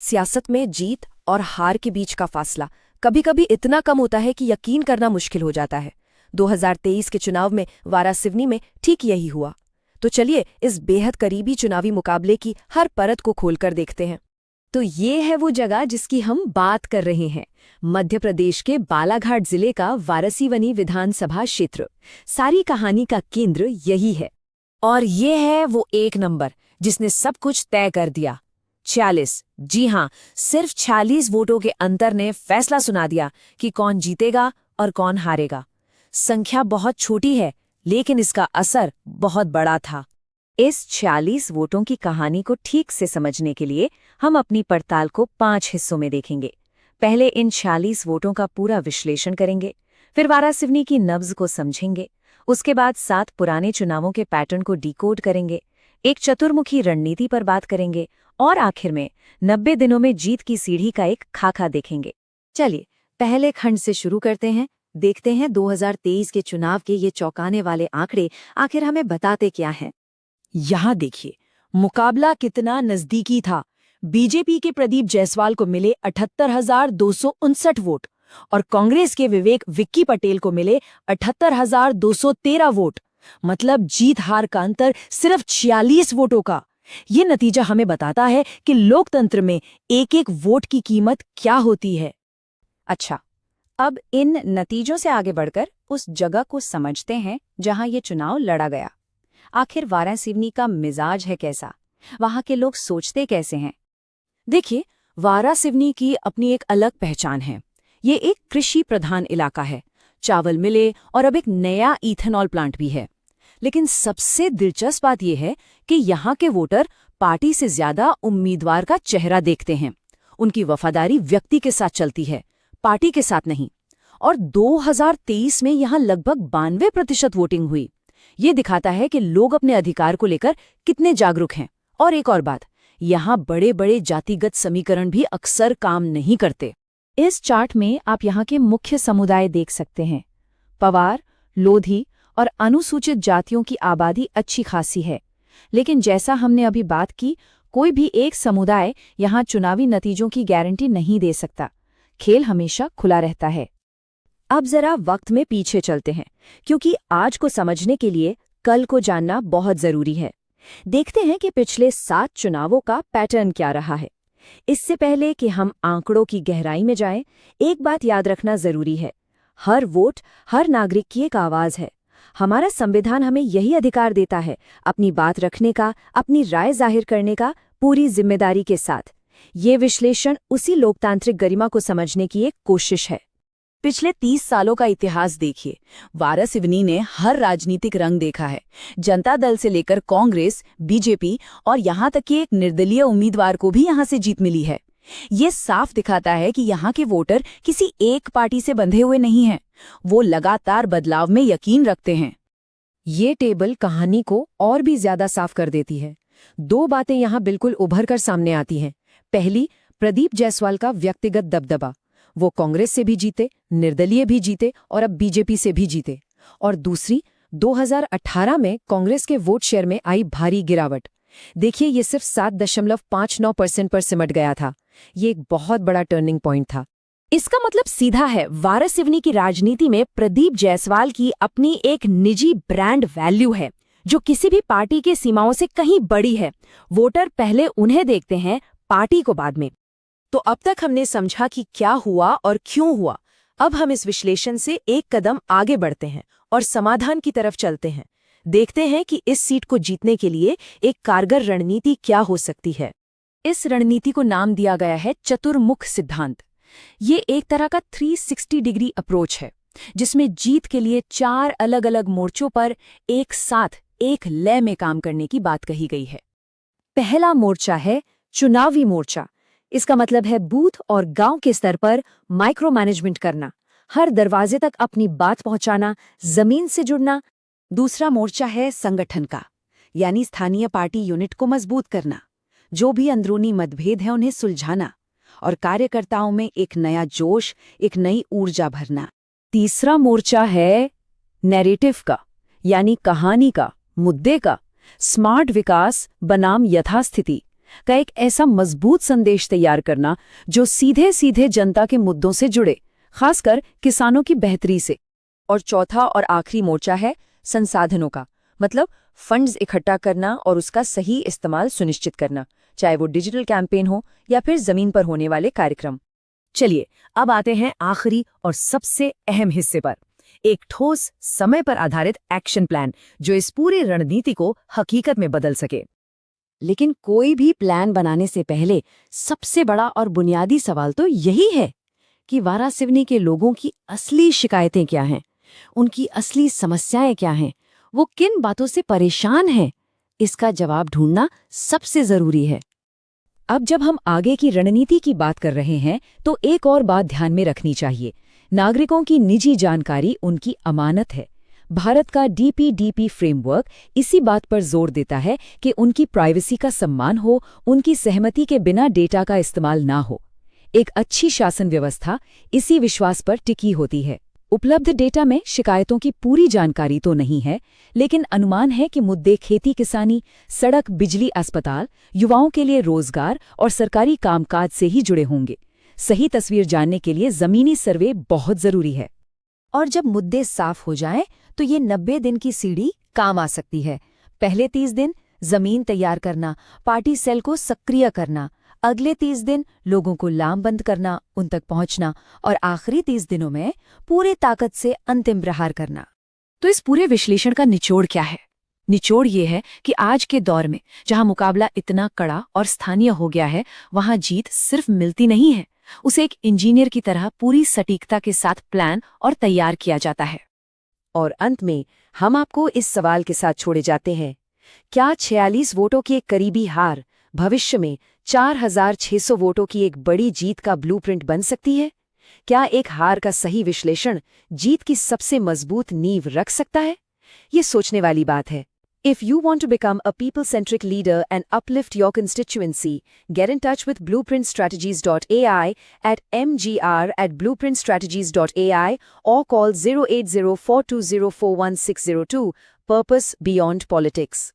सियासत में जीत और हार के बीच का फासला कभी कभी इतना कम होता है कि यकीन करना मुश्किल हो जाता है। 2023 के चुनाव में वारासिवनी में ठीक यही हुआ। तो चलिए इस बेहद करीबी चुनावी मुकाबले की हर परत को खोलकर देखते हैं। तो ये है वो जगह जिसकी हम बात कर रहे हैं, मध्य प्रदेश के बालाघाट जिले का वारासिवनी विधानसभा क्षेत्र। सारी कहानी का केंद्र यही है। और ये है वो एक नंबर जिसने सब कुछ तय कर दिया। 46, जी हाँ, सिर्फ 46 वोटों के अंतर ने फैसला सुना दिया कि कौन जीतेगा और कौन हारेगा। संख्या बहुत छोटी है, लेकिन इसका असर बहुत बड़ा था। इस 46 वोटों की कहानी को ठीक से समझने के लिए हम अपनी पड़ताल को 5 हिस्सों में देखेंगे। पहले इन 46 वोटों का पूरा विश्लेषण करेंगे, फिर वारासिवनी की नब्ज को समझेंगे, उसके बाद 7 पुराने चुनावों के पैटर्न को डिकोड करेंगे, एक चतुर्मुखी रणनीति पर बात करेंगे और आखिर में 90 दिनों में जीत की सीढ़ी का एक खाका देखेंगे। चलिए पहले खंड से शुरू करते हैं। देखते हैं 2023 के चुनाव के ये चौंकाने वाले आंकड़े आखिर हमें बताते क्या हैं। यहाँ देखिए, मुकाबला कितना नजदीकी था। बीजेपी के प्रदीप जायसवाल को मिले 78,259 वोट और कांग्रेस के विवेक विक्की पटेल को मिले 78,213 वोट। मतलब जीत हार का अंतर सिर्फ 46 वोटों का। ये नतीजा हमें बताता है कि लोकतंत्र में एक एक वोट की कीमत क्या होती है। अच्छा, अब इन नतीजों से आगे बढ़कर उस जगह को समझते हैं जहां ये चुनाव लड़ा गया। आखिर वारासिवनी का मिजाज है कैसा, वहां के लोग सोचते कैसे हैं। देखिए, वारासिवनी की अपनी एक अलग पहचान है। ये एक कृषि प्रधान इलाका है, चावल मिले और अब एक नया इथेनॉल प्लांट भी है। लेकिन सबसे दिलचस्प बात यह है कि यहाँ के वोटर पार्टी से ज्यादा उम्मीदवार का चेहरा देखते हैं। उनकी वफादारी व्यक्ति के साथ चलती है, पार्टी के साथ नहीं। और 2023 में यहाँ लगभग 92% वोटिंग हुई। ये दिखाता है कि लोग अपने अधिकार को लेकर कितने जागरूक हैं। और एक और बात, यहाँ बड़े बड़े जातिगत समीकरण भी अक्सर काम नहीं करते। इस चार्ट में आप यहाँ के मुख्य समुदाय देख सकते हैं। पवार, लोधी और अनुसूचित जातियों की आबादी अच्छी खासी है। लेकिन जैसा हमने अभी बात की, कोई भी एक समुदाय यहाँ चुनावी नतीजों की गारंटी नहीं दे सकता। खेल हमेशा खुला रहता है। अब जरा वक्त में पीछे चलते हैं, क्योंकि आज को समझने के लिए कल को जानना बहुत जरूरी है। देखते हैं कि पिछले 7 चुनावों का पैटर्न क्या रहा है। इससे पहले कि हम आंकड़ों की गहराई में जाएं, एक बात याद रखना जरूरी है। हर वोट हर नागरिक की एक आवाज है। हमारा संविधान हमें यही अधिकार देता है, अपनी बात रखने का, अपनी राय जाहिर करने का, पूरी जिम्मेदारी के साथ। ये विश्लेषण उसी लोकतांत्रिक गरिमा को समझने की एक कोशिश है। पिछले 30 सालों का इतिहास देखिए। वारासिवनी ने हर राजनीतिक रंग देखा है। जनता दल से लेकर कांग्रेस, बीजेपी और यहाँ तक कि एक निर्दलीय उम्मीदवार को भी यहाँ से जीत मिली है। ये साफ दिखाता है कि यहाँ के वोटर किसी एक पार्टी से बंधे हुए नहीं हैं। वो लगातार बदलाव में यकीन रखते हैं। ये टेबल कहानी को और भी ज्यादा साफ कर देती है। 2 बातें यहाँ बिल्कुल उभर कर सामने आती हैं। पहली, प्रदीप जायसवाल का व्यक्तिगत दबदबा। वो कांग्रेस से भी जीते, निर्दलीय भी जीते और अब बीजेपी से भी जीते। और दूसरी, 2018 में कांग्रेस के वोट शेयर में आई भारी गिरावट। देखिए, ये सिर्फ 7.59% पर सिमट गया था। ये एक बहुत बड़ा टर्निंग पॉइंट था। इसका मतलब सीधा है, वारासिवनी की राजनीति में प्रदीप जायसवाल की अपनी एक निजी ब्रांड वैल्यू है, जो किसी भी पार्टी की सीमाओं से कहीं बड़ी है। वोटर पहले उन्हें देखते हैं, पार्टी को बाद में। तो अब तक हमने समझा कि क्या हुआ और क्यों हुआ। अब हम इस विश्लेषण से एक कदम आगे बढ़ते हैं और समाधान की तरफ चलते हैं। देखते हैं कि इस सीट को जीतने के लिए एक कारगर रणनीति क्या हो सकती है। इस रणनीति को नाम दिया गया है चतुर्मुख सिद्धांत। ये एक तरह का 360 डिग्री अप्रोच है, जिसमें जीत के लिए 4 अलग अलग मोर्चों पर एक साथ एक लय में काम करने की बात कही गई है। पहला मोर्चा है चुनावी मोर्चा। इसका मतलब है बूथ और गांव के स्तर पर माइक्रो मैनेजमेंट करना, हर दरवाजे तक अपनी बात पहुंचाना, जमीन से जुड़ना। दूसरा मोर्चा है संगठन का, यानी स्थानीय पार्टी यूनिट को मजबूत करना, जो भी अंदरूनी मतभेद है उन्हें सुलझाना और कार्यकर्ताओं में एक नया जोश, एक नई ऊर्जा भरना। तीसरा मोर्चा है नैरेटिव का, यानी कहानी का, मुद्दे का। स्मार्ट विकास बनाम यथास्थिति, का एक ऐसा मजबूत संदेश तैयार करना जो सीधे सीधे जनता के मुद्दों से जुड़े, खासकर किसानों की बेहतरी से। और चौथा और आखिरी मोर्चा है संसाधनों का, मतलब फंड्स इकट्ठा करना और उसका सही इस्तेमाल सुनिश्चित करना, चाहे वो डिजिटल कैंपेन हो या फिर जमीन पर होने वाले कार्यक्रम। चलिए अब आते हैं आखिरी और सबसे अहम हिस्से पर, एक ठोस समय पर आधारित एक्शन प्लान जो इस पूरी रणनीति को हकीकत में बदल सके। लेकिन कोई भी प्लान बनाने से पहले सबसे बड़ा और बुनियादी सवाल तो यही है कि वारासिवनी के लोगों की असली शिकायतें क्या हैं, उनकी असली समस्याएं क्या हैं, वो किन बातों से परेशान हैं। इसका जवाब ढूंढना सबसे जरूरी है। अब जब हम आगे की रणनीति की बात कर रहे हैं तो एक और बात ध्यान में रखनी चाहिए। नागरिकों की निजी जानकारी उनकी अमानत है। भारत का डीपीडीपी फ्रेमवर्क इसी बात पर जोर देता है कि उनकी प्राइवेसी का सम्मान हो, उनकी सहमति के बिना डेटा का इस्तेमाल ना हो। एक अच्छी शासन व्यवस्था इसी विश्वास पर टिकी होती है। उपलब्ध डेटा में शिकायतों की पूरी जानकारी तो नहीं है, लेकिन अनुमान है कि मुद्दे खेती किसानी, सड़क, बिजली, अस्पताल, युवाओं के लिए रोजगार और सरकारी कामकाज से ही जुड़े होंगे। सही तस्वीर जानने के लिए जमीनी सर्वे बहुत जरूरी है। और जब मुद्दे साफ हो जाएं, तो ये 90 दिन की सीढ़ी काम आ सकती है। पहले 30 दिन जमीन तैयार करना, पार्टी सेल को सक्रिय करना, अगले 30 दिन लोगों को लामबंद करना, उन तक पहुंचना, और आखिरी 30 दिनों में पूरी ताकत से अंतिम प्रहार करना। तो इस पूरे विश्लेषण का निचोड़ क्या है? निचोड़ ये है कि आज के दौर में जहां मुकाबला इतना कड़ा और स्थानीय हो गया है, वहां जीत सिर्फ मिलती नहीं है, उसे एक इंजीनियर की तरह पूरी सटीकता के साथ प्लान और तैयार किया जाता है। और अंत में हम आपको इस सवाल के साथ छोड़े जाते हैं, क्या 46 वोटों की एक करीबी हार भविष्य में 4600 वोटों की एक बड़ी जीत का ब्लूप्रिंट बन सकती है? क्या एक हार का सही विश्लेषण जीत की सबसे मजबूत नींव रख सकता है? ये सोचने वाली बात है। If you want to become a people-centric leader and uplift your constituency, get in touch with blueprintstrategies.ai at mgr@blueprintstrategies.ai or call 08042041602. Purpose Beyond Politics.